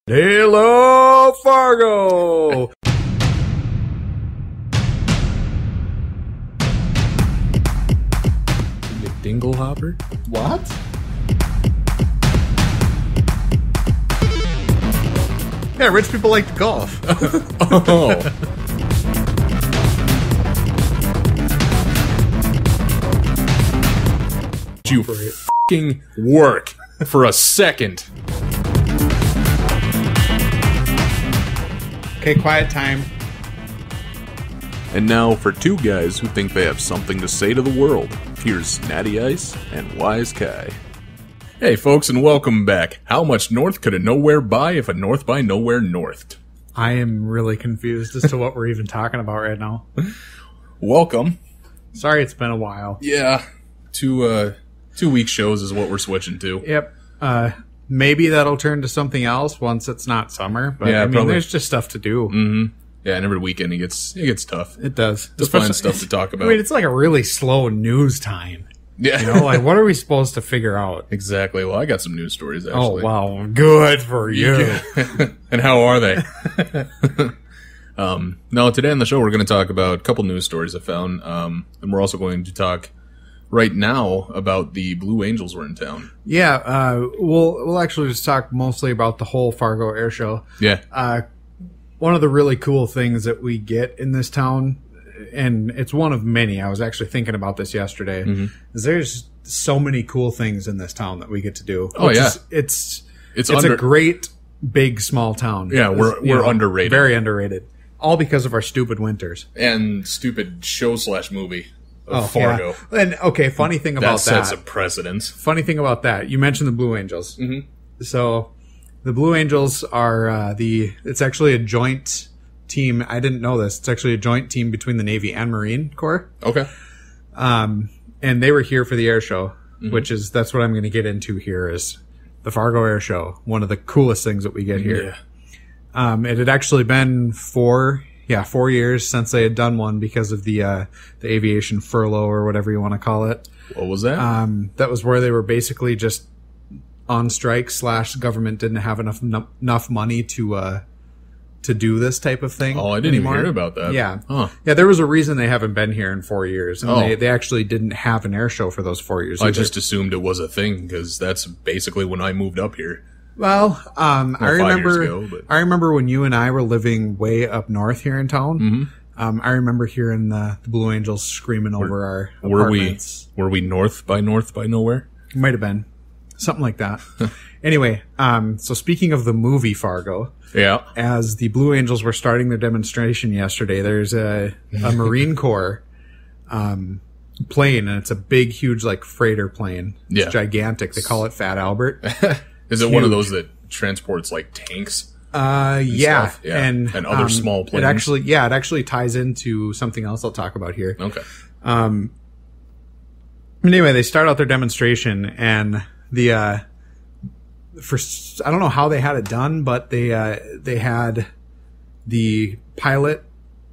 Hello, Fargo! You dingle hopper? What? Yeah, rich people like to golf. Oh. You f***ing work for a second. Okay, quiet time. And now for two guys who think they have something to say to the world. Here's Natty Ice and Wise Kai. Hey folks, and welcome back. How much north could a nowhere buy if a north by nowhere northed? I am really confused as to what we're even talking about right now. Welcome. Sorry it's been a while. Yeah, two-week shows is what we're switching to. Yep. Maybe that'll turn to something else once it's not summer. But Yeah, I mean, probably. there's just stuff to do. Mm-hmm. Yeah, and every weekend it gets tough. It does. To find stuff to talk about. I mean, it's like a really slow news time. Yeah. You know, like, what are we supposed to figure out? Exactly. Well, I got some news stories, actually. Oh, wow. Good for you. And how are they? No, today on the show we're going to talk about a couple news stories I found, and we're also going to talk right now about the Blue Angels were in town. Yeah, we'll actually just talk mostly about the whole Fargo Air Show. Yeah. One of the really cool things that we get in this town, and it's one of many, I was actually thinking about this yesterday, is there's so many cool things in this town that we get to do. Oh, yeah. It's under- a great, big, small town. Yeah, we're underrated. Very underrated. All because of our stupid winters. And stupid show/movie of Fargo. Yeah. And, okay, funny thing about That sets that. a precedent. Funny thing about that, you mentioned the Blue Angels. Mm-hmm. So, the Blue Angels are it's actually a joint team. I didn't know this. It's actually a joint team between the Navy and Marine Corps. Okay. And they were here for the air show, that's what I'm going to get into here is the Fargo Air Show. One of the coolest things that we get here. Yeah. It had actually been 4 years since they had done one because of the aviation furlough or whatever you want to call it. What was that? That was where they were basically just on strike / government didn't have enough money to do this type of thing. Oh, I didn't anymore. even hear about that. Yeah. Huh. Yeah, there was a reason they haven't been here in 4 years. And Oh. they actually didn't have an air show for those 4 years. I either. just assumed it was a thing because that's basically when I moved up here. Well, I 5 years remember. ago, but- I remember when you and I were living way up north here in town. Mm-hmm. I remember hearing the Blue Angels screaming over our apartments. Were we north by nowhere? Might have been something like that. Anyway, so speaking of the movie Fargo, Yeah. as the Blue Angels were starting their demonstration yesterday, there's a Marine Corps plane, and it's a big, huge, like freighter plane. It's Yeah. gigantic. They call it Fat Albert. Is it one of those that transports like tanks? Yeah, stuff, yeah. and other small planes? It actually ties into something else I'll talk about here. Okay. Anyway, they start out their demonstration, and I don't know how they had it done, but they had the pilot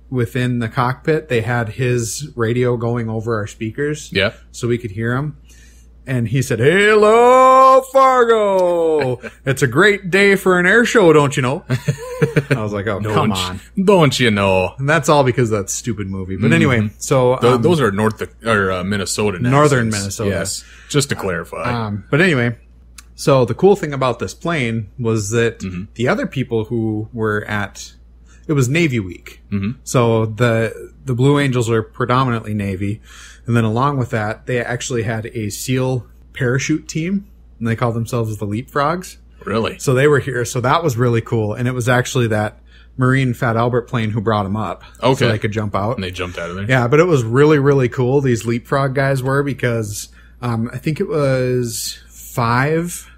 within the cockpit. They had his radio going over our speakers, Yeah. so we could hear him. And he said, "Hello, Fargo! It's a great day for an air show, don't you know?" I was like, "Oh, come on!" Don't you know? And that's all because of that stupid movie. But anyway, so Those are Minnesota. Northern accents. Minnesota. Yes. Just to clarify. But anyway, so the cool thing about this plane was that the other people who were it was Navy Week. So the Blue Angels are predominantly Navy. And then along with that, they actually had a SEAL parachute team, and they called themselves the Leapfrogs. Really? So they were here. So that was really cool. And it was actually that Marine Fat Albert plane who brought them up. Okay. So they could jump out. And they jumped out of there? Yeah, but it was really, really cool, these Leapfrog guys were, because I think it was 5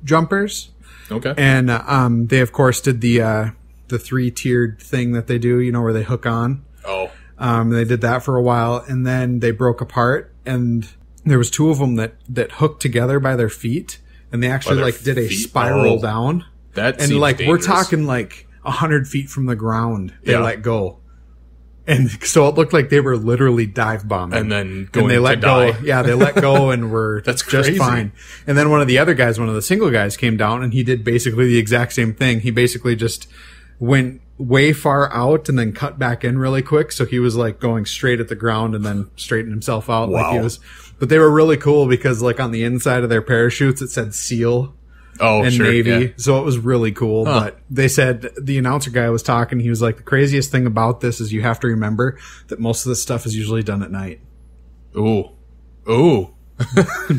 jumpers. Okay. And they, of course, did the 3-tiered thing that they do, where they hook on. Oh. They did that for a while, and then they broke apart, and there was 2 of them that hooked together by their feet, and they actually did a spiral down. That and seems we're dangerous. talking 100 feet from the ground. They let go. And so it looked like they were literally dive bombing. And then going and they let to die. go. Yeah, they let go and were That's just crazy. fine. And then one of the other guys, one of the single guys came down and he did basically the exact same thing. He basically just went way far out and then cut back in really quick. So he was like going straight at the ground and then straightened himself out. Wow. Like he was, but they were really cool because like on the inside of their parachutes, it said SEAL. And sure, Navy. yeah. So it was really cool. Huh. But they said the announcer guy was talking. He was like, the craziest thing about this is you have to remember that most of this stuff is usually done at night. Ooh.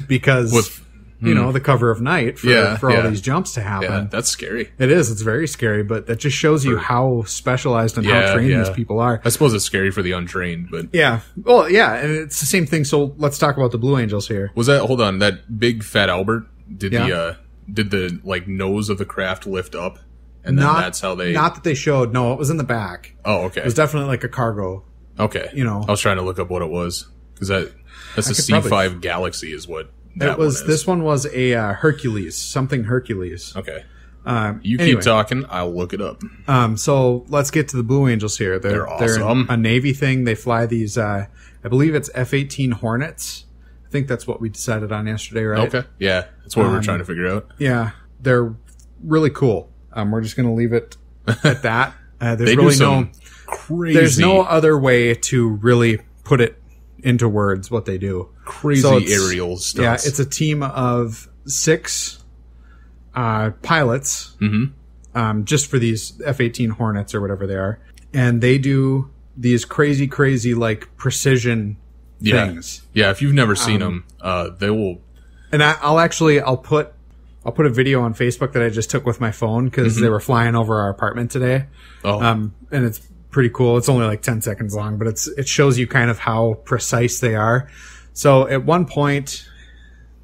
Because, you know, the cover of night for all these jumps to happen. Yeah, that's scary. It is. It's very scary, but that just shows you how specialized and how trained these people are. I suppose it's scary for the untrained, but... Yeah. Well, yeah, and it's the same thing. So let's talk about the Blue Angels here. Was that, hold on, that big fat Albert, did the like nose of the craft lift up? And then that's how they... Not that they showed. No, it was in the back. Oh, okay. It was definitely like a cargo. Okay. You know. I was trying to look up what it was. Because that's a C5 Galaxy is what that one is. This one was a Hercules. Something Hercules. Okay. Anyway. Keep talking. I'll look it up. So let's get to the Blue Angels here. They're awesome. They're a Navy thing. They fly these, I believe it's F-18 Hornets. I think that's what we decided on yesterday, right? Okay. Yeah. That's what we're trying to figure out. Yeah. They're really cool. We're just going to leave it at that. There's they really do some crazy. There's no other way to really put it into words what they do. Crazy aerial stunts. Yeah, it's a team of 6 pilots, just for these F-18 Hornets or whatever they are, and they do these crazy like precision things. Yeah, if you've never seen them, they will. And I'll put a video on Facebook that I just took with my phone because they were flying over our apartment today. Oh, and it's pretty cool. It's only like 10 seconds long, but it shows you kind of how precise they are. So at one point,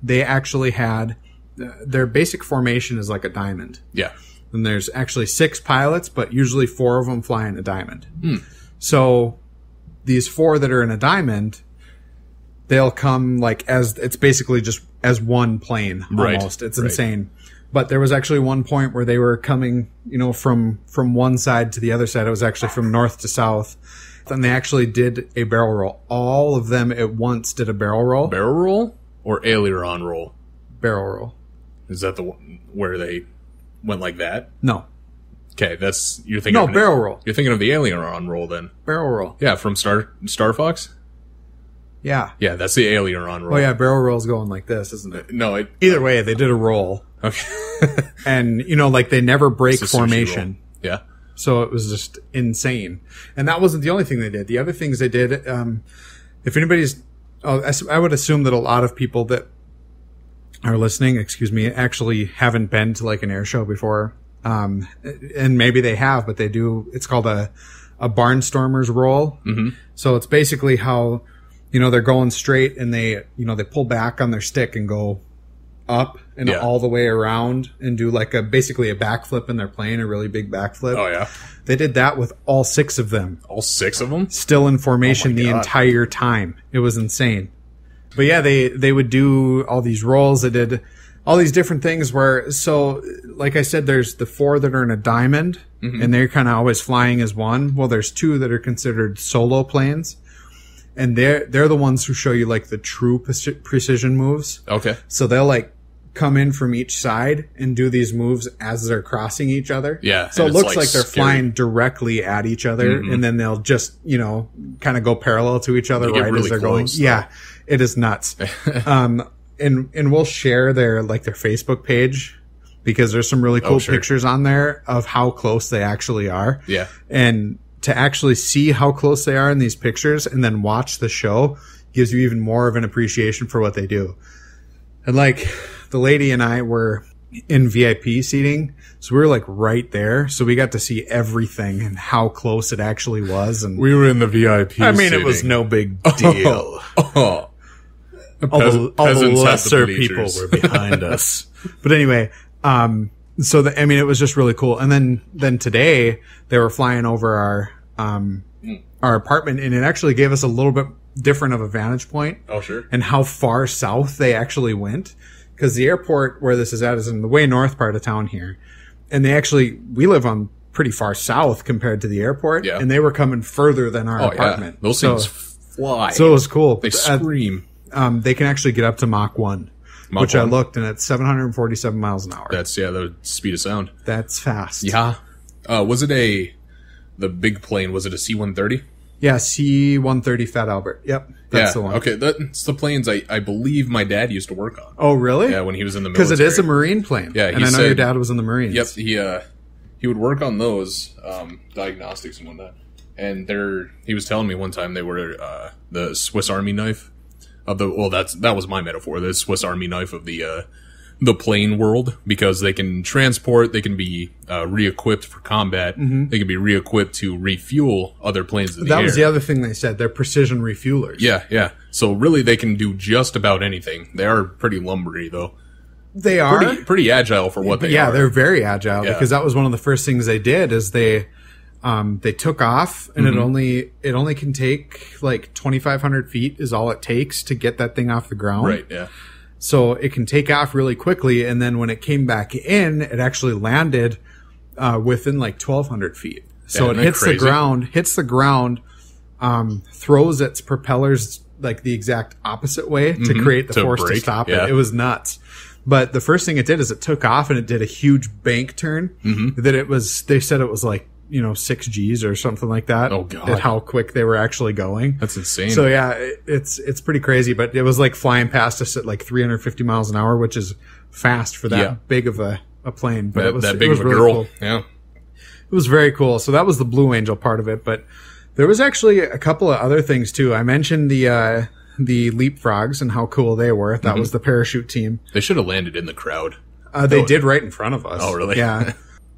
they actually had their basic formation is like a diamond. Yeah. And there's actually 6 pilots, but usually 4 of them fly in a diamond. So these 4 that are in a diamond, they'll come like it's basically just as one plane almost. It's insane. But there was actually one point where they were coming, from one side to the other side. It was actually from north to south. And they actually did a barrel roll. All of them at once did a barrel roll. Barrel roll or aileron roll? Barrel roll. Is that the one where they went like that? No. Okay, you're thinking of barrel roll. You're thinking of the aileron roll then. Barrel roll. Yeah, from Star Fox? Yeah. Yeah, that's the aileron roll. Oh yeah, barrel roll's going like this, isn't it? No, either way, they did a roll. Okay. And like they never break formation. Yeah. So it was just insane. And that wasn't the only thing they did. The other things they did, if anybody's, I would assume that a lot of people that are listening, actually haven't been to like an air show before. And maybe they have, but they do, it's called a barnstormer's roll. So it's basically how, they're going straight and they pull back on their stick and go up and all the way around and do like basically a backflip in their plane, a really big backflip. Oh yeah. They did that with all 6 of them. All 6 of them? Still in formation the entire time. It was insane. But yeah, they would do all these rolls. They did all these different things so like I said, there's the 4 that are in a diamond and they're kind of always flying as one. Well, there's 2 that are considered solo planes. And they're the ones who show you like the true precision moves. Okay. So they'll like come in from each side and do these moves as they're crossing each other. Yeah. So it looks like they're flying directly at each other, and then they'll just, kind of go parallel to each other right as they're going. Yeah. It is nuts. And we'll share their Facebook page because there's some really cool pictures on there of how close they actually are. Yeah. And to actually see how close they are in these pictures and then watch the show gives you even more of an appreciation for what they do. And like the lady and I were in VIP seating, so we were like right there. So we got to see everything and how close it actually was. And we were in the VIP seating. It was no big deal. All the lesser people were behind us. But anyway, so it was just really cool. And then today they were flying over our apartment, and it actually gave us a little bit different of a vantage point. Oh, sure. And how far south they actually went. Because the airport where this is at is in the way north part of town here. And we live on pretty far south compared to the airport. Yeah. And they were coming further than our apartment. Yeah. Those things fly. So it was cool. They scream. They can actually get up to Mach 1. Which I looked, and it's 747 miles an hour. That's, the speed of sound. That's fast. Yeah. Was it the big plane, was it a C-130? Yeah, C-130 Fat Albert. Yep, that's the one. Okay, that's the planes I believe my dad used to work on. Oh, really? Yeah, when he was in the military. Because it is a Marine plane. Yeah, and I know your dad was in the Marines. Yep, he would work on those, diagnostics and whatnot. And he was telling me one time they were the Swiss Army knife of that was my metaphor, the Swiss Army knife of the plane world, because they can transport, they can be re-equipped for combat, they can be re-equipped to refuel other planes in the air. That was the other thing they said, they're precision refuelers. Yeah. So really they can do just about anything. They are pretty lumbery, though. They are. Pretty agile for what they are. Yeah, they're very agile, because that was one of the first things they did, is they took off, and it only can take like 2,500 feet is all it takes to get that thing off the ground. Right, yeah. So it can take off really quickly, and then when it came back in, it actually landed within like 1,200 feet. So it hits the ground, throws its propellers like the exact opposite way to create the force to stop it. It was nuts. But the first thing it did is it took off, and it did a huge bank turn. They said it was like, 6 Gs or something like that. Oh, God. At how quick they were actually going. That's insane. So yeah, it's pretty crazy, but it was like flying past us at like 350 miles an hour, which is fast for that big of a plane. But it was that big of a really girl. Cool. Yeah. It was very cool. So that was the Blue Angel part of it, but there was actually a couple of other things too. I mentioned the leapfrogs and how cool they were. That was the parachute team. They should have landed in the crowd. They did right in front of us. Oh, really? Yeah.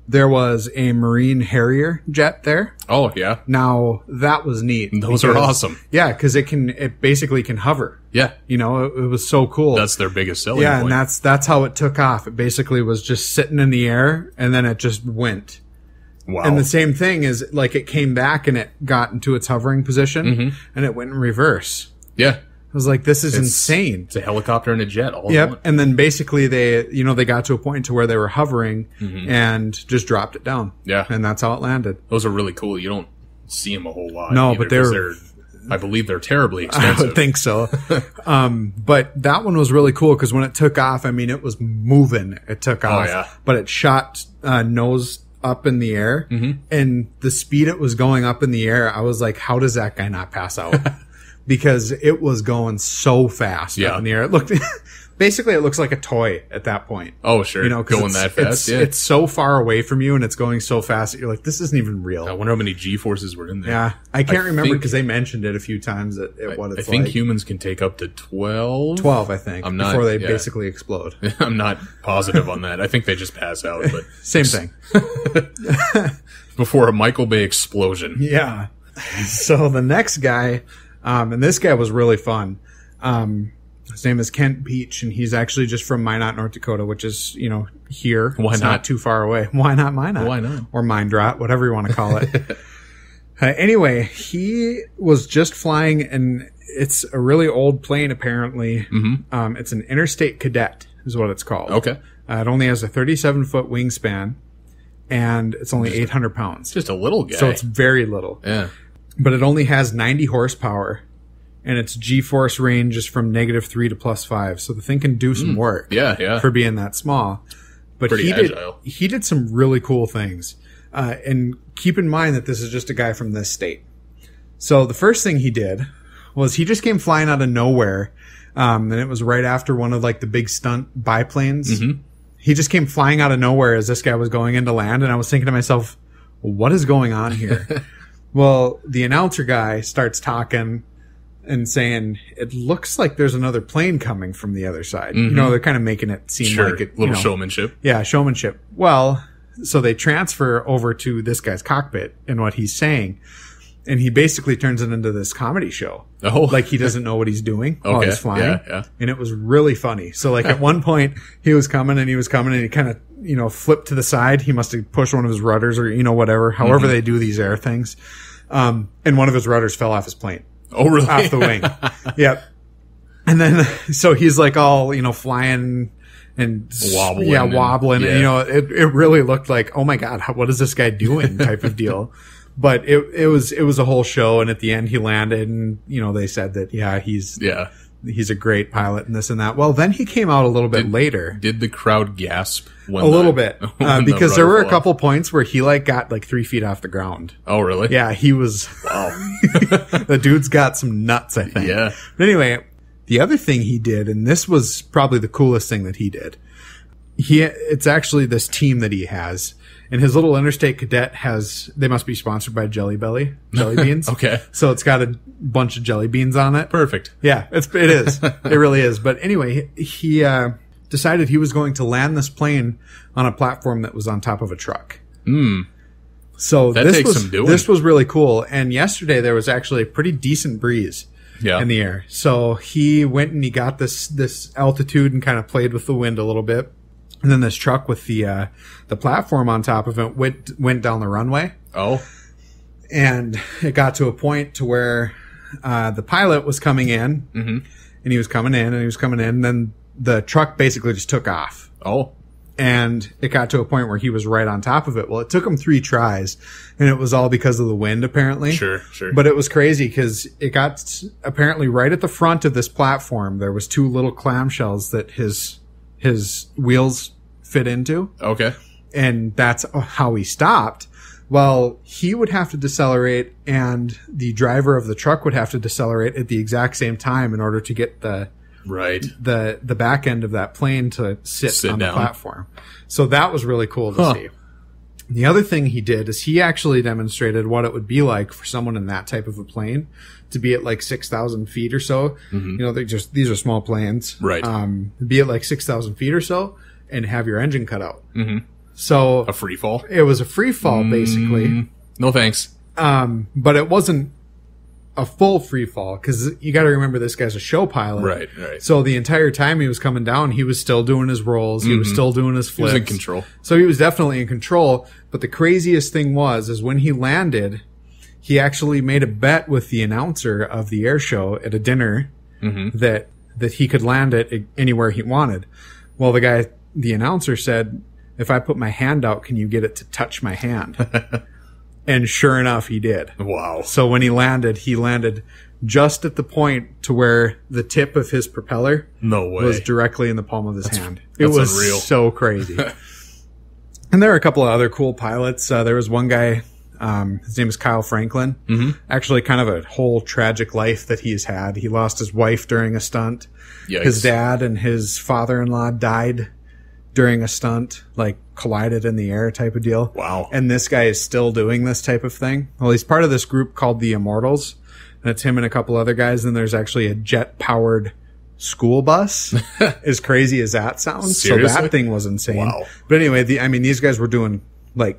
There was a Marine Harrier jet there. Oh, yeah. Now, that was neat. Those are awesome. Yeah, because it basically can hover. Yeah. It was so cool. That's their biggest selling point. Yeah, and that's how it took off. It basically was just sitting in the air, and then it just went. Wow. And the same thing is, like, it came back and it got into its hovering position, and it went in reverse. Yeah. I was like, this is insane. It's a helicopter and a jet all in one. And then basically they got to a point to where they were hovering and just dropped it down. Yeah. And that's how it landed. Those are really cool. You don't see them a whole lot. No, either, but I believe they're terribly expensive. I would think so. But that one was really cool because when it took off, I mean, it was moving. It took off. Oh, yeah. But it shot nose up in the air. And the speed it was going up in the air, I was like, how does that guy not pass out? Because it was going so fast up in the air. It looked, basically it looks like a toy at that point. Oh, sure. Going that fast. It's so far away from you and it's going so fast that you're like, this isn't even real. I wonder how many G-forces were in there. Yeah. I can't remember because they mentioned it a few times at what it's like. I think humans can take up to 12. 12, I think. Before they basically explode. I'm not positive on that. I think they just pass out. But same thing. Before a Michael Bay explosion. Yeah. So the next guy... and this guy was really fun. His name is Kent Beach, and he's actually just from Minot, North Dakota, which is, here. Why it's not too far away. Why not Minot? Why not? Or Mindrot, whatever you want to call it. Anyway, he was just flying, and it's a really old plane, apparently. It's an Interstate Cadet, is what it's called. Okay. It only has a 37-foot wingspan, and it's only 800 pounds. Just a little guy. So it's very little. Yeah. But it only has 90 horsepower, and its G-force range is from -3 to +5. So the thing can do some work. Yeah. For being that small. But Pretty agile. He did some really cool things. And keep in mind that this is just a guy from this state. So the first thing he did was he just came flying out of nowhere. And it was right after one of like the big stunt biplanes. He just came flying out of nowhere as this guy was going into land. And I was thinking to myself, what is going on here? Well, the announcer guy starts talking and saying, it looks like there's another plane coming from the other side. They're kind of making it seem like it. Little showmanship. Yeah, showmanship. Well, so they transfer over to this guy's cockpit and what he's saying. And he basically turns it into this comedy show. Oh. Like he doesn't know what he's doing while he's flying. Yeah. And it was really funny. So like at one point he was coming and he kind of, flipped to the side. He must have pushed one of his rudders or, whatever, however they do these air things. And one of his rudders fell off his plane. Oh, really? Off the wing. Yep. And then, so he's like all, flying and wobbling. wobbling. Yeah. And, it really looked like, oh my God, what is this guy doing type of deal. But it was a whole show. And at the end he landed and, they said that, he's a great pilot and this and that. Well, then he came out a little bit later. Did the crowd gasp? A little bit. Because there were a couple points where he got 3 feet off the ground. Oh, really? Yeah, he was. Wow. The dude's got some nuts, I think. Yeah. But anyway, the other thing he did, and this was probably the coolest thing that he did, it's actually this team that he has. And his little interstate cadet they must be sponsored by Jelly Beans. Okay. So it's got a bunch of jelly beans on it. Perfect. Yeah, it is. It really is. But anyway, he decided he was going to land this plane on a platform that was on top of a truck. So that takes some doing. This was really cool. And yesterday there was actually a pretty decent breeze in the air. So he went and he got this altitude and kind of played with the wind a little bit. And then this truck with the platform on top of it went down the runway. Oh. And it got to a point to where the pilot was coming in, and he was coming in, and he was coming in, and then the truck basically just took off. Oh. And it got to a point where he was right on top of it. Well, it took him 3 tries, and it was all because of the wind, apparently. Sure. But it was crazy because it got apparently right at the front of this platform. There was 2 little clamshells that his wheels fit into. Okay. And that's how he stopped. Well, he would have to decelerate and the driver of the truck would have to decelerate at the exact same time in order to get the back end of that plane to sit on the platform. So that was really cool to see. The other thing he did is he actually demonstrated what it would be like for someone in that type of a plane to be at 6,000 feet or so. These are small planes. Right. Be at 6,000 feet or so and have your engine cut out. So a free fall. It was a free fall, basically. No thanks. But it wasn't a full free fall because you got to remember this guy's a show pilot. Right. So the entire time he was coming down, he was still doing his rolls. He was still doing his flips. He was in control. So he was definitely in control. But the craziest thing is when he landed, he actually made a bet with the announcer of the air show at a dinner that he could land it anywhere he wanted. Well, the announcer said, if I put my hand out, can you get it to touch my hand? And sure enough, he did. Wow. So when he landed just at the point to where the tip of his propeller was directly in the palm of his hand. It was unreal. So crazy. And there are a couple of other cool pilots. There was one guy, his name is Kyle Franklin. Actually kind of a whole tragic life that he's had. He lost his wife during a stunt. Yikes. His dad and his father-in-law died during a stunt, collided in the air type of deal. Wow. And this guy is still doing this type of thing. Well, he's part of this group called the Immortals, and it's him and a couple other guys. And there's actually a jet-powered school bus, as crazy as that sounds. Seriously? So that thing was insane. Wow. But anyway, these guys were doing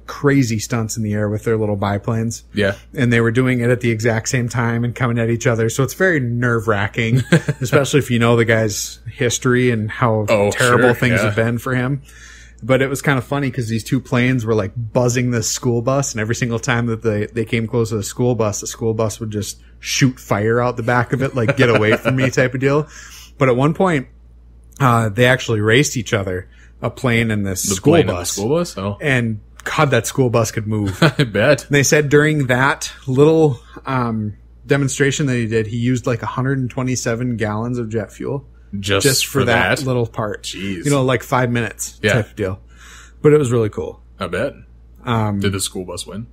crazy stunts in the air with their little biplanes. Yeah. And they were doing it at the exact same time and coming at each other. So it's very nerve-wracking, especially if you know the guy's history and how terrible things have been for him. But it was kind of funny because these 2 planes were buzzing this school bus, and every single time that they came close to the school bus would just shoot fire out the back of it, get away from me type of deal. But at one point, they actually raced each other, a plane and this school bus. And the school bus? Oh. And God, that school bus could move. I bet. And they said during that little demonstration that he did, he used 127 gallons of jet fuel. Just for that little part. Jeez. 5 minutes type of deal. But it was really cool. I bet. Did the school bus win?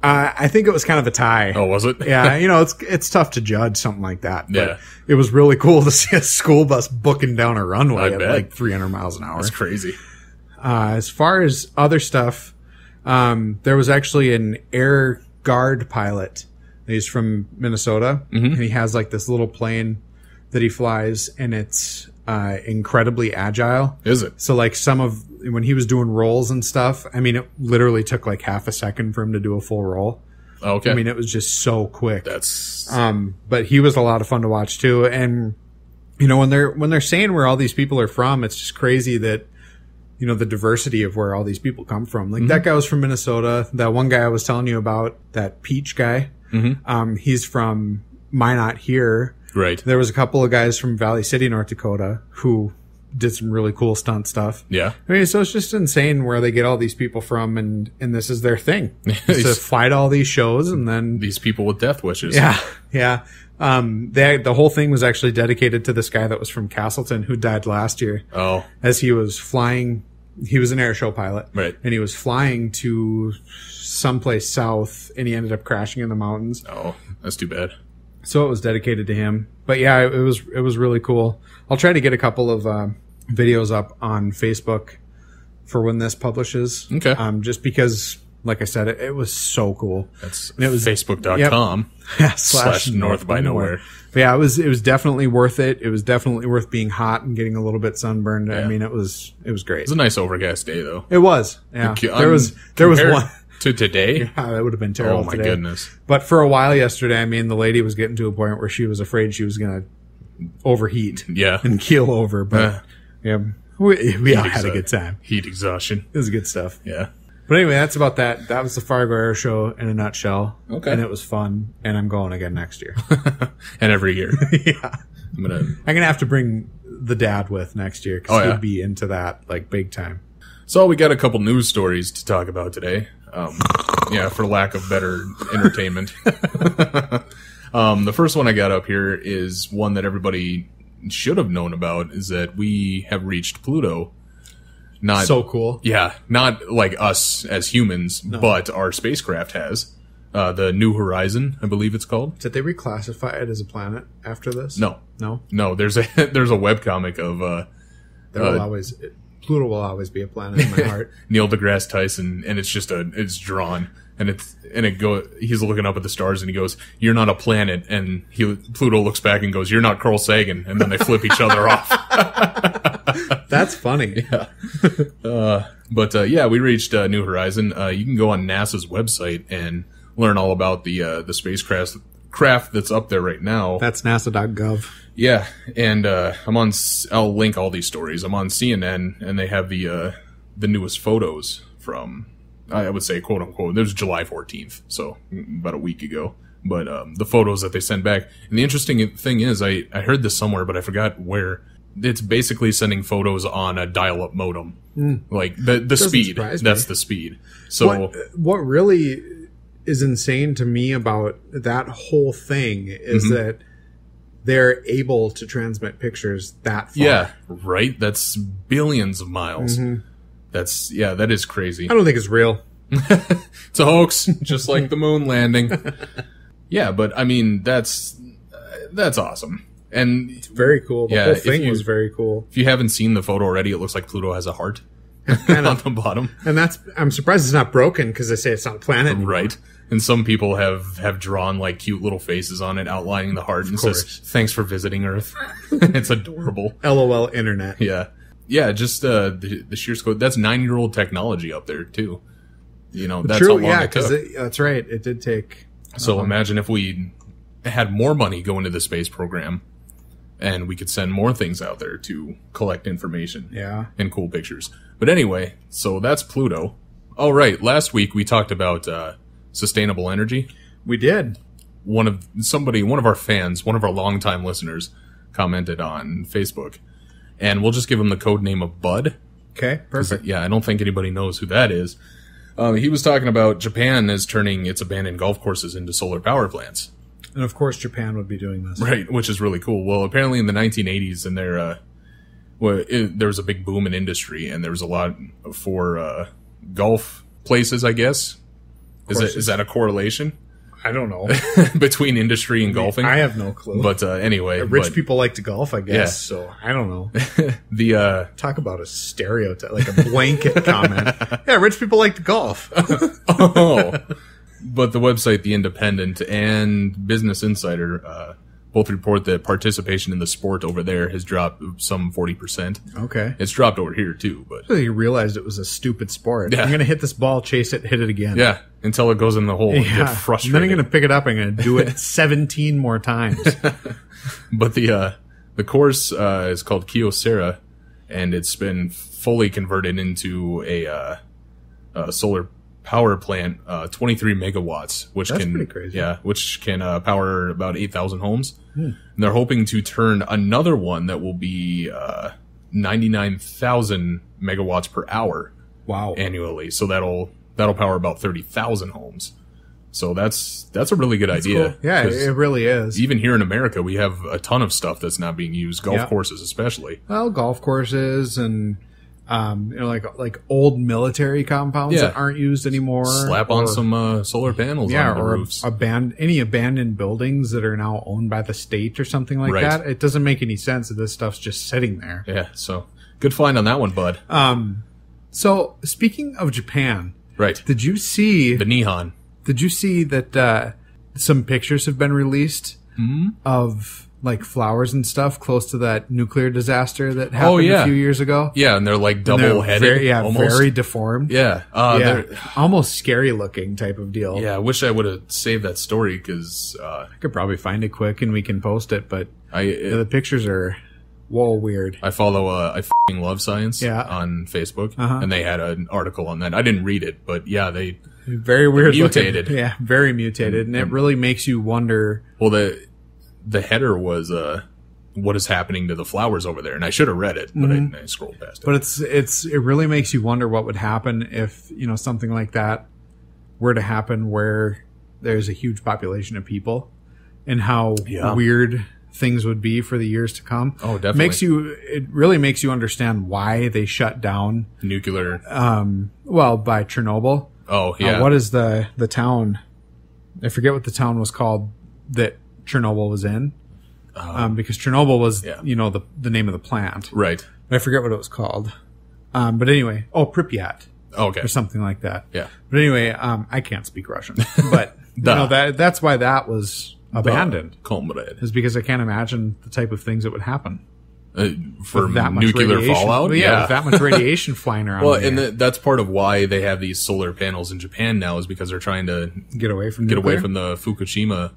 I think it was kind of a tie. Oh, was it? Yeah, it's tough to judge something like that. But yeah. It was really cool to see a school bus booking down a runway at 300 miles an hour. That's crazy. As far as other stuff, there was actually an air guard pilot. He's from Minnesota, and he has this little plane that he flies, and it's incredibly agile. Is it? So when he was doing rolls and stuff, it literally took half a second for him to do a full roll. Okay. It was just so quick. That's but he was a lot of fun to watch too. And when they're saying where all these people are from, it's just crazy that the diversity of where all these people come from. That guy was from Minnesota. That one guy I was telling you about, that Peach guy, he's from Minot here. Right. There was a couple of guys from Valley City, North Dakota, who did some really cool stunt stuff. Yeah. I mean, so it's just insane where they get all these people from, and this is their thing. To fly to all these shows, and then... These people with death wishes. Yeah, yeah. The whole thing was actually dedicated to this guy that was from Castleton who died last year. Oh. As he was flying... He was an air show pilot. Right. And he was flying to someplace south, and he ended up crashing in the mountains. Oh, that's too bad. So it was dedicated to him. But yeah, it was really cool. I'll try to get a couple of videos up on Facebook for when this publishes. Okay. Just because, like I said, it was so cool. That's and it was facebook.com / North by Nowhere. But yeah, it was definitely worth it. It was definitely worth being hot and getting a little bit sunburned. Yeah. I mean, it was great. It was a nice overcast day, though. It was. Yeah. There was one. To today? Yeah, that would have been terrible. Oh my goodness. But for a while yesterday, I mean, the lady was getting to a point where she was afraid she was going to overheat. Yeah. And keel over. But yeah, we all had a good time. Heat exhaustion. It was good stuff. Yeah. But anyway, that's about that. That was the Fargo Air Show in a nutshell. Okay. And it was fun. And I'm going again next year. And every year. Yeah. I'm gonna have to bring the dad with next year because he'd be into that like big time. So we got a couple news stories to talk about today. For lack of better entertainment. The first one I got up here is one that everybody should have known about, is that we have reached Pluto. Not so cool. Yeah, not like us as humans, but our spacecraft has. The New Horizon, I believe it's called. Did they reclassify it as a planet after this? No. There's a webcomic of Pluto will always be a planet in my heart. Neil deGrasse Tyson, and it's drawn, and he's looking up at the stars, and he goes, "You're not a planet," and Pluto looks back and goes, "You're not Carl Sagan," and then they flip each other off. That's funny. Yeah. We reached New Horizon. You can go on NASA's website and learn all about the spacecraft that's up there right now. That's NASA.gov. Yeah, and I'll link all these stories. I'm on CNN, and they have the newest photos from, I would say, quote unquote, it was July 14th, so about a week ago. But the photos that they sent back, and the interesting thing is, I heard this somewhere, but I forgot where. It's basically sending photos on a dial-up modem, like the speed. That's the speed. So what really is insane to me about that whole thing is that they're able to transmit pictures that far. Yeah, right. That's billions of miles. That is crazy. I don't think it's real. It's a hoax, just like the moon landing. Yeah, but I mean that's awesome. And it's very cool. The whole thing was very cool. If you haven't seen the photo already, it looks like Pluto has a heart on the bottom. And I'm surprised it's not broken because they say it's not a planet anymore. Right. And some people have drawn like cute little faces on it outlining the heart and says, "Thanks for visiting Earth." It's adorable. LOL internet. Yeah. Yeah, just the sheer scope. That's 9-year-old technology up there too. That's how long it took. That's right. It did take. So imagine if we had more money going to the space program. And we could send more things out there to collect information. Yeah. And cool pictures. But anyway, so that's Pluto. Oh, right. Last week we talked about sustainable energy. We did. One of our fans, one of our longtime listeners, commented on Facebook. And we'll just give him the code name of Bud. Okay, perfect. Yeah, I don't think anybody knows who that is. He was talking about Japan is turning its abandoned golf courses into solar power plants. And of course, Japan would be doing this, right? Which is really cool. Well, apparently in the 1980s, and there was a big boom in industry, and there was a lot for golf places. I guess is that a correlation? I don't know between industry and golfing. I have no clue. But anyway, rich people like to golf, I guess. Yeah. So I don't know. Talk about a stereotype, like a blanket comment. Yeah, rich people like to golf. Oh. But the website The Independent and Business Insider both report that participation in the sport over there has dropped some 40%. Okay. It's dropped over here, too. But so you realized it was a stupid sport. Yeah. I'm going to hit this ball, chase it, hit it again. Yeah, until it goes in the hole and get frustrated. And then I'm going to pick it up and I'm going to do it 17 more times. But the course is called Kyocera, and it's been fully converted into a solar power plant, 23 megawatts, which That's pretty crazy. Yeah, which can power about 8,000 homes. And they're hoping to turn another one that will be 99,000 megawatts per hour. Wow. Annually. So that'll power about 30,000 homes. So that's a really good idea. Cool. Yeah, it really is. Even here in America, we have a ton of stuff that's not being used, golf courses especially. Well, golf courses and like old military compounds that aren't used anymore. Slap on some solar panels on the roofs. Any abandoned buildings that are now owned by the state or something like that. It doesn't make any sense that this stuff's just sitting there. Yeah, so good find on that one, bud. So speaking of Japan, did you see the Nihon? Did you see that some pictures have been released of like flowers and stuff close to that nuclear disaster that happened a few years ago? Yeah, and they're like double-headed. Very deformed. Yeah. Almost scary looking type of deal. Yeah, I wish I would have saved that story because... I could probably find it quick and we can post it, but the pictures are... Whoa, weird. I follow I f***ing Love Science on Facebook, and they had an article on that. I didn't read it, but they... Very weird mutated. Looking. Yeah, very mutated. And it really makes you wonder... Well, the header was, what is happening to the flowers over there? And I should have read it, but I scrolled past it. But it really makes you wonder what would happen if, something like that were to happen where there's a huge population of people and how weird things would be for the years to come. Oh, definitely. It really makes you understand why they shut down nuclear. By Chernobyl. Oh, yeah. What is the town? I forget what the town was called that Chernobyl was in. Because Chernobyl was, the name of the plant. Right. I forget what it was called. But anyway, Pripyat. Okay. Or something like that. Yeah. But anyway, I can't speak Russian. But that's why that was abandoned. Is because I can't imagine the type of things that would happen. For that nuclear fallout? With that much radiation flying around. Well, and that's part of why they have these solar panels in Japan now is because they're trying to get away from the Fukushima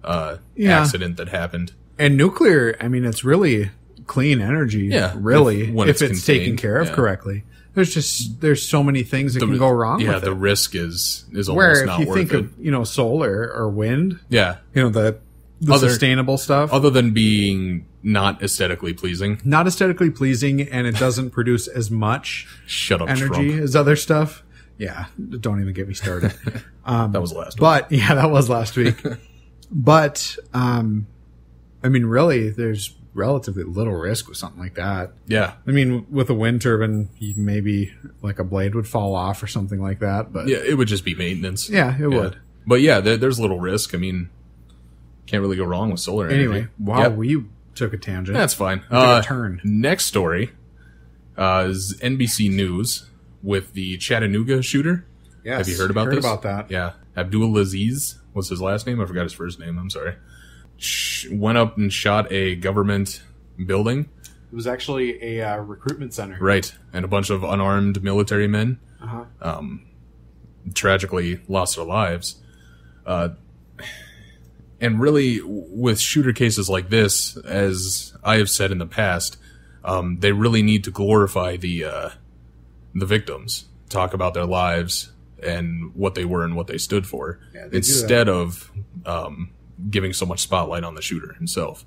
accident that happened. And nuclear, it's really clean energy. Yeah. Really. If it's taken care of correctly. There's so many things that can go wrong with it. Yeah, the risk is almost not worth it. Where if you think of, solar or wind. Yeah. The sustainable stuff. Other than being not aesthetically pleasing. Not aesthetically pleasing, and it doesn't produce as much energy Trump. as other stuff. Yeah, don't even get me started. That was last week. But, that was last week. But, really, there's relatively little risk with something like that. Yeah. With a wind turbine, maybe like a blade would fall off or something like that. But yeah, it would just be maintenance. Yeah, it would. But there's little risk. Can't really go wrong with solar energy. Anyway, wow, we took a tangent. That's fine. Took a turn. Next story is NBC News with the Chattanooga shooter. Yes. Have you heard about this? Heard about that. Yeah. Abdulaziz was his last name. I forgot his first name. I'm sorry. Went up and shot a government building. It was actually a recruitment center. Right. And a bunch of unarmed military men tragically lost their lives. And really, with shooter cases like this, as I have said in the past, they really need to glorify the victims, talk about their lives and what they were and what they stood for, instead of giving so much spotlight on the shooter himself.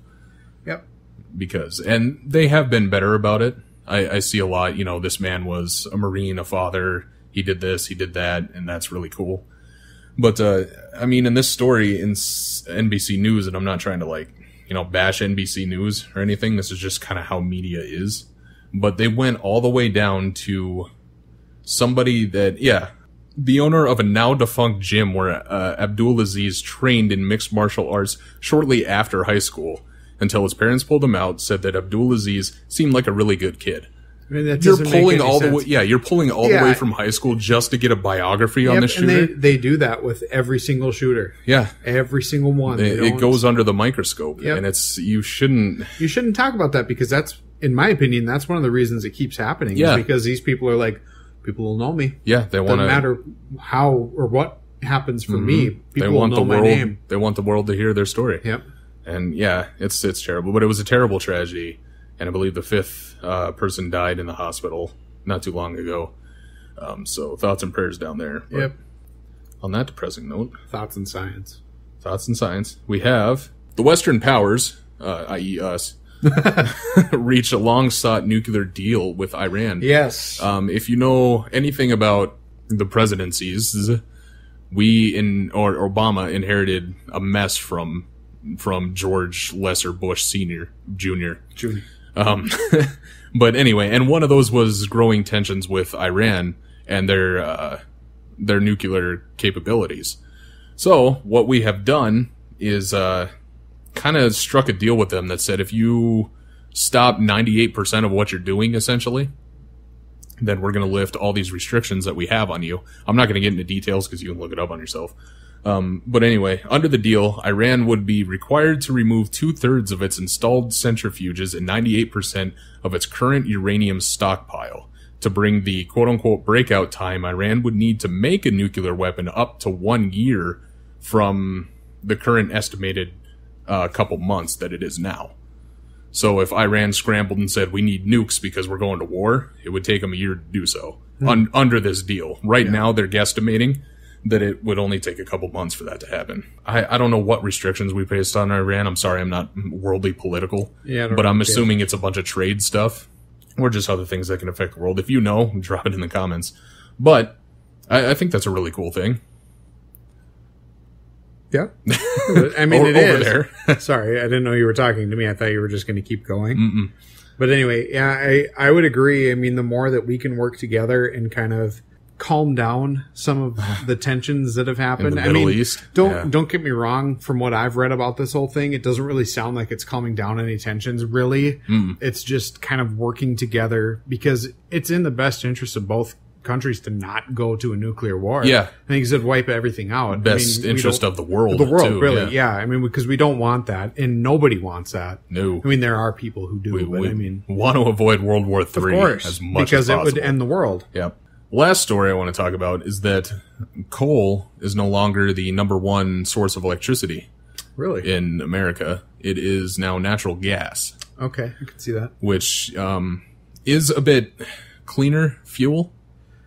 Yep. And they have been better about it. I see a lot, this man was a Marine, a father, he did this, he did that, and that's really cool. But, in this story in NBC News, and I'm not trying to bash NBC News or anything. This is just kind of how media is. But they went all the way down to somebody that, the owner of a now defunct gym where Abdulaziz trained in mixed martial arts shortly after high school until his parents pulled him out, said that Abdulaziz seemed like a really good kid. You're pulling all the way. Yeah, you're pulling all the way from high school just to get a biography on the shooter. And they do that with every single shooter. Yeah, every single one. It goes under the microscope, and you shouldn't talk about that because that's, in my opinion, that's one of the reasons it keeps happening. Yeah, is because these people are like, people will know me. Yeah, they want to. Doesn't matter how or what happens for me. People will know my name. They want the world to hear their story. Yep. And it's terrible, but it was a terrible tragedy. And I believe the fifth person died in the hospital not too long ago. So thoughts and prayers down there. But yep. On that depressing note. Thoughts and science. We have the Western powers, i.e. us, reach a long-sought nuclear deal with Iran. Yes. If you know anything about the presidencies, Obama inherited a mess from George Lesser Bush Sr. Jr. But anyway, and one of those was growing tensions with Iran and their nuclear capabilities. So what we have done is kind of struck a deal with them that said if you stop 98% of what you're doing, essentially, then we're going to lift all these restrictions that we have on you. I'm not going to get into details because you can look it up on yourself. But anyway, under the deal, Iran would be required to remove 2/3 of its installed centrifuges and 98% of its current uranium stockpile. To bring the quote-unquote breakout time, Iran would need to make a nuclear weapon up to 1 year from the current estimated couple months that it is now. So if Iran scrambled and said, we need nukes because we're going to war, it would take them a year to do so under this deal. Right now, they're guesstimating that it would only take a couple months for that to happen. I don't know what restrictions we placed on Iran. I'm sorry, I'm not worldly political. But I'm assuming it's a bunch of trade stuff or just other things that can affect the world. If you know, drop it in the comments. But I think that's a really cool thing. Yeah. I mean, it over is. There. Sorry, I didn't know you were talking to me. I thought you were just going to keep going. But anyway, yeah, I would agree. I mean, the more that we can work together and kind of calm down some of the tensions that have happened. In the Middle East. Don't get me wrong. From what I've read about this whole thing, it doesn't really sound like it's calming down any tensions, really. It's just kind of working together because it's in the best interest of both countries to not go to a nuclear war. Yeah. I think it wipe everything out. Best interest of the world. The world, too, really. Yeah. I mean, because we don't want that, and nobody wants that. No. I mean, there are people who do, we I mean, want to avoid World War III of course, as much because as possible. it would end the world. Yep. Last story I want to talk about is that coal is no longer the number one source of electricity. Really? In America. It is now natural gas. Okay, I can see that. Which is a bit cleaner fuel.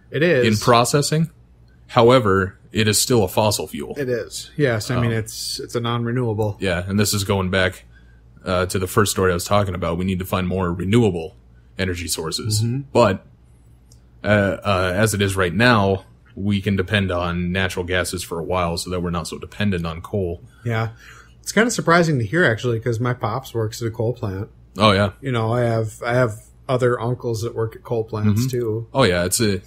It is. In processing. However, it is still a fossil fuel. It is. Yes, I mean, it's a non-renewable. Yeah, and this is going back to the first story I was talking about. We need to find more renewable energy sources. But as it is right now, we can depend on natural gases for a while so that we're not so dependent on coal. Yeah. It's kind of surprising to hear, actually, because my pops works at a coal plant. Oh, yeah. You know, I have other uncles that work at coal plants, too. Oh, yeah, it's a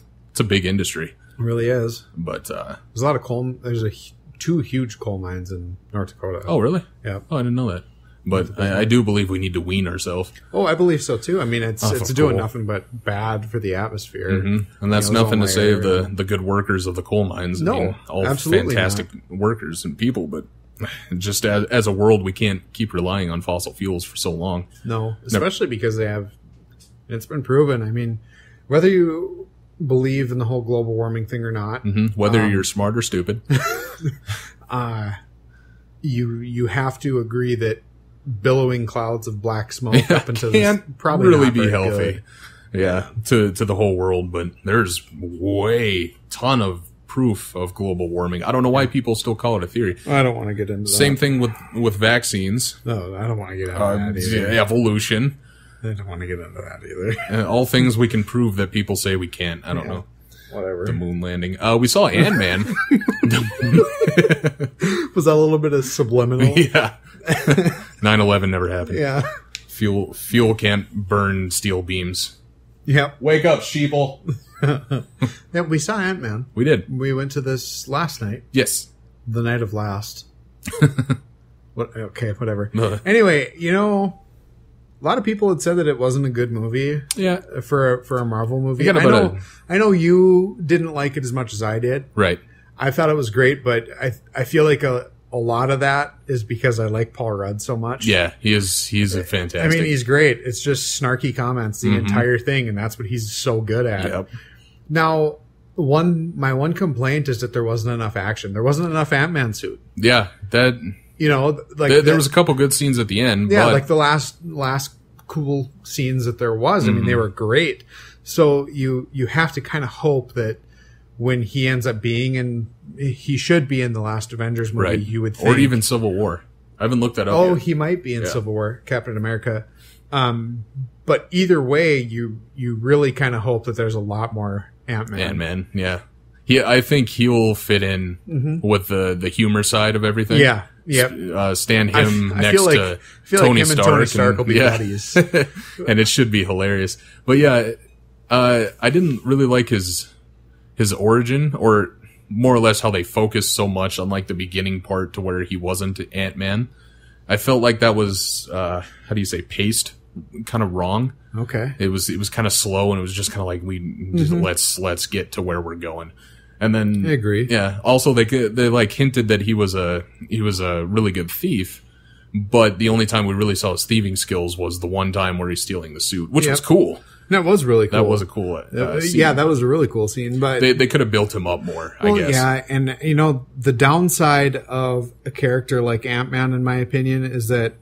big industry. It really is. But there's a lot of coal. There's two huge coal mines in North Dakota. Oh, really? Yeah. Oh, I didn't know that. But I do believe we need to wean ourselves. Oh, I believe so too. I mean, it's doing nothing but bad for the atmosphere. And that's nothing to say of the good workers of the coal mines. No, I mean, all absolutely fantastic workers and people, but just as a world, we can't keep relying on fossil fuels for so long. No, especially because it's been proven. I mean, whether you believe in the whole global warming thing or not, whether you're smart or stupid, you have to agree that billowing clouds of black smoke up into this probably really not be very healthy. Good. Yeah, to the whole world, but there's ton of proof of global warming. I don't know why people still call it a theory. I don't want to get into that. Same thing with vaccines. No, I don't want to get into that either. Evolution. I don't want to get into that either. All things we can prove that people say we can't. I don't know. Whatever. The moon landing. We saw Antman. Was that a little bit of subliminal? Yeah. 9/11 never happened. Yeah. Fuel can't burn steel beams. Yep. Wake up, sheeple. Yeah, we saw Antman. We did. We went to this last night. Yes. The night of last. Okay, whatever. Anyway, you know, a lot of people had said that it wasn't a good movie. Yeah. For a Marvel movie. I know you didn't like it as much as I did. Right. I thought it was great, but I feel like a lot of that is because I like Paul Rudd so much. Yeah, he's a fantastic. I mean, he's great. It's just snarky comments the entire thing, and that's what he's so good at. Yep. Now, my one complaint is that there wasn't enough action. There wasn't enough Ant-Man suit. Yeah, that you know, like there was a couple good scenes at the end. Yeah, but like the last cool scenes that there was. I mean, they were great. So you have to kind of hope that when he ends up being he should be in the last Avengers movie, you would think. Or even Civil War. I haven't looked that up yet. He might be in Civil War, Captain America. But either way, you really kind of hope that there's a lot more Ant-Man. Ant-Man, yeah. I think he'll fit in with the humor side of everything. Yeah. Yep. Stand him I next feel like, to I feel Tony like him Stark. and Tony Stark will be buddies. And it should be hilarious. But yeah, I didn't really like his origin, or more or less how they focused so much on like the beginning part to where he wasn't Ant-Man. I felt like that was how do you say, paced kind of wrong. Okay. It was kind of slow, and it was just kind of like let's get to where we're going. And then I agree. Yeah. Also, they like hinted that he was a really good thief, but the only time we really saw his thieving skills was the one time where he's stealing the suit, which was cool. That was really cool. That was a cool scene. Yeah, that was a really cool scene. But they could have built him up more, I guess. Yeah, and the downside of a character like Ant-Man, in my opinion, is that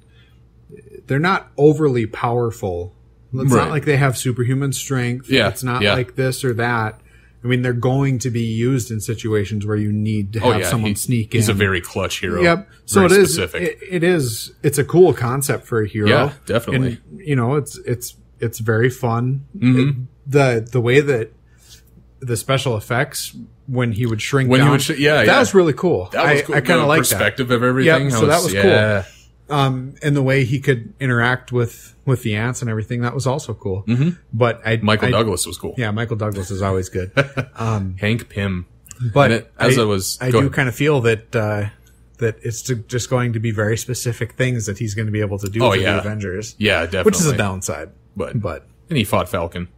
they're not overly powerful. It's not like they have superhuman strength. Yeah. It's not like this or that. I mean, they're going to be used in situations where you need to have someone sneak in. He's a very clutch hero. Yep. So it is. Specific. It's a cool concept for a hero. Yeah, definitely. And, it's very fun. Mm-hmm. The way that the special effects when he would shrink down, that was really cool. That was cool. I kind of like perspective of everything. Yep, so that was cool. And the way he could interact with the ants and everything, that was also cool. Mm-hmm. But Michael Douglas was cool. Yeah, Michael Douglas is always good. Hank Pym. But I do kind of feel that it's just going to be very specific things that he's going to be able to do for the Avengers. Yeah, definitely. Which is a downside. But and he fought Falcon.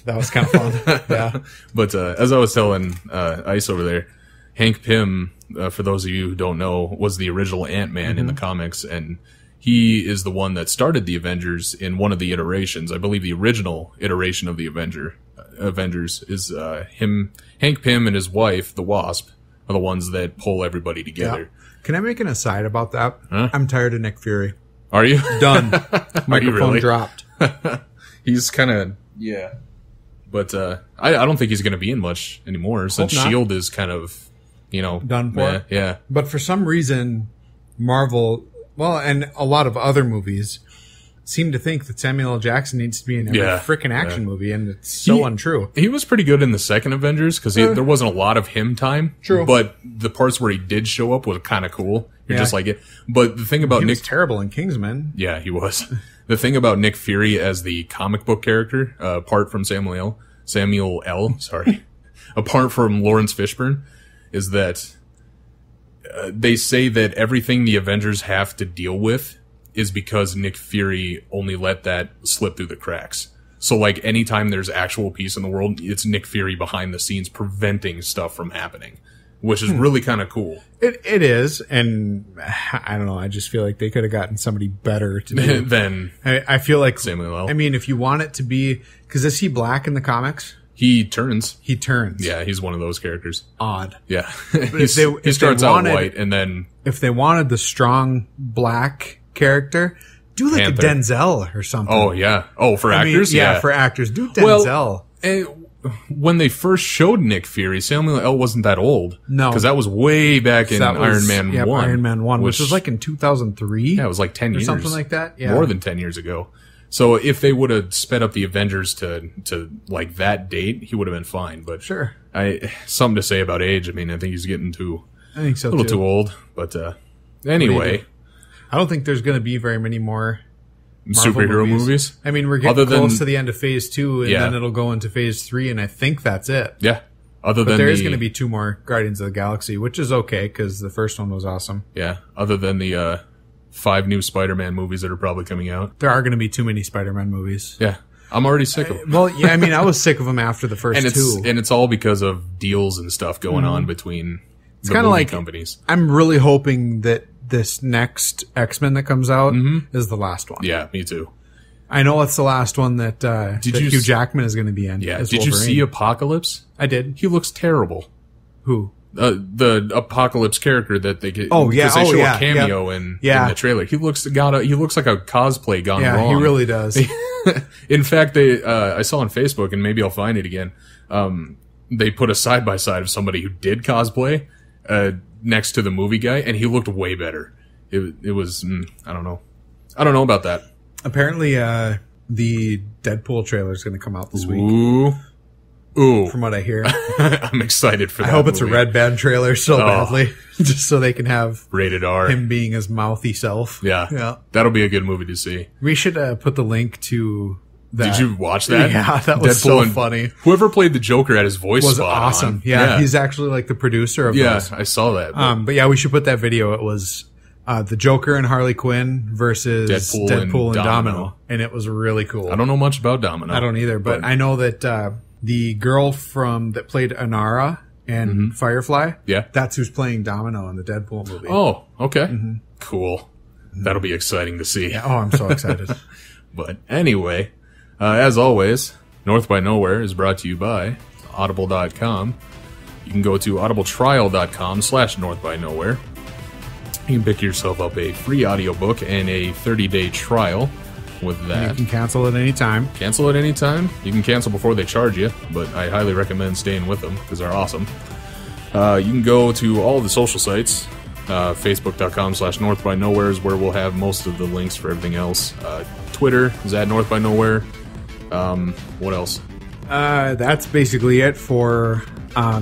That was kind of fun. Yeah. But as I was telling Ice over there, Hank Pym, for those of you who don't know, was the original Ant-Man in the comics, and he is the one that started the Avengers in one of the iterations. I believe the original iteration of the Avengers is him, Hank Pym, and his wife, the Wasp, are the ones that pull everybody together. Yeah. Can I make an aside about that? Huh? I'm tired of Nick Fury. Are you? Done. Microphone dropped. He's kind of, yeah. But I don't think he's going to be in much anymore, since S.H.I.E.L.D. is kind of, done for. Yeah. But for some reason, Marvel, and a lot of other movies, seem to think that Samuel L. Jackson needs to be in every freaking action movie, and it's so untrue. He was pretty good in the second Avengers, because there wasn't a lot of him time. True. But the parts where he did show up was kind of cool. You're just like it. But the thing about Nick was terrible in Kingsman. Yeah, he was. The thing about Nick Fury as the comic book character, apart from Samuel L., apart from Lawrence Fishburne, is that they say that everything the Avengers have to deal with is because Nick Fury only let that slip through the cracks. So, like, anytime there's actual peace in the world, it's Nick Fury behind the scenes preventing stuff from happening, which is really kind of cool. It is, and I don't know, I just feel like they could have gotten somebody better to do than I feel like Samuel L. I mean, if you want it to be, because is he black in the comics? He turns. Yeah, he's one of those characters. Odd. Yeah. He starts out white, and then... If they wanted the strong black character, do like a Denzel or something. Oh, yeah. Oh, for actors? Yeah, for actors. Do Denzel. Well, when they first showed Nick Fury, Samuel L. wasn't that old. No. Because that was way back in Iron Man 1. Iron Man 1, which was like in 2003. Yeah, it was like 10 years. Or something like that. Yeah. More than 10 years ago. So if they would have sped up the Avengers to like that date, he would have been fine. But sure, something to say about age. I mean, I think he's getting I think so a little too old. But anyway, I don't think there's going to be very many more Marvel superhero movies. I mean, we're getting close to the end of Phase 2, and then it'll go into Phase 3, and I think that's it. Yeah. But there is going to be 2 more Guardians of the Galaxy, which is okay because the first one was awesome. Yeah. Other than the 5 new Spider-Man movies that are probably coming out. There are going to be too many Spider-Man movies. Yeah. I'm already sick of them. Well, yeah, I mean, I was sick of them after the first 2. And it's all because of deals and stuff going on between the movie companies. I'm really hoping that this next X-Men that comes out is the last one. Yeah, me too. I know it's the last one that Hugh Jackman is going to be in. Yeah. Did you see Apocalypse? I did. He looks terrible. Who? The Apocalypse character that they get. Oh yeah, they show a cameo in the trailer. He looks like a cosplay gone wrong. Yeah, he really does. In fact, I saw on Facebook, and maybe I'll find it again. They put a side by side of somebody who did cosplay next to the movie guy, and he looked way better. It was I don't know about that. Apparently, the Deadpool trailer is going to come out this week. Ooh. From what I hear. I'm excited for that. I hope it's a Red Band trailer so badly. Just so they can have rated R. Him being his mouthy self. Yeah. That'll be a good movie to see. We should put the link to that. Did you watch that? Yeah, that was Deadpool so funny. Whoever played the Joker at his voice was spot awesome. on. Yeah, he's actually like the producer of those. I saw that. But yeah, we should put that video. It was the Joker and Harley Quinn versus Deadpool and Domino. And it was really cool. I don't know much about Domino. I don't either, but I know that the girl that played Inara and Firefly, that's who's playing Domino in the Deadpool movie. Oh, okay. Cool. That'll be exciting to see. Yeah, I'm so excited. But anyway, as always, North by Nowhere is brought to you by Audible.com. You can go to audibletrial.com/northbynowhere. You can pick yourself up a free audiobook and a 30-day trial with that. You can cancel at any time. Cancel at any time. You can cancel before they charge you, but I highly recommend staying with them because they're awesome. You can go to all the social sites. Facebook.com/northbynowhere is where we'll have most of the links for everything else. Twitter is at North by Nowhere. What else? That's basically it for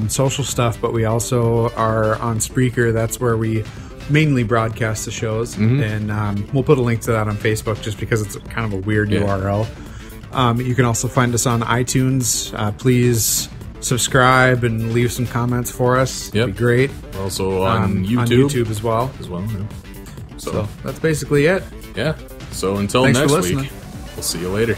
social stuff, but we also are on Spreaker. That's where we mainly broadcast the shows, and we'll put a link to that on Facebook just because it's kind of a weird URL. You can also find us on iTunes. Please subscribe and leave some comments for us. It'd be great. Also on YouTube. On YouTube as well. Yeah. So that's basically it. Yeah. So until Thanks next for listening. week, we'll see you later.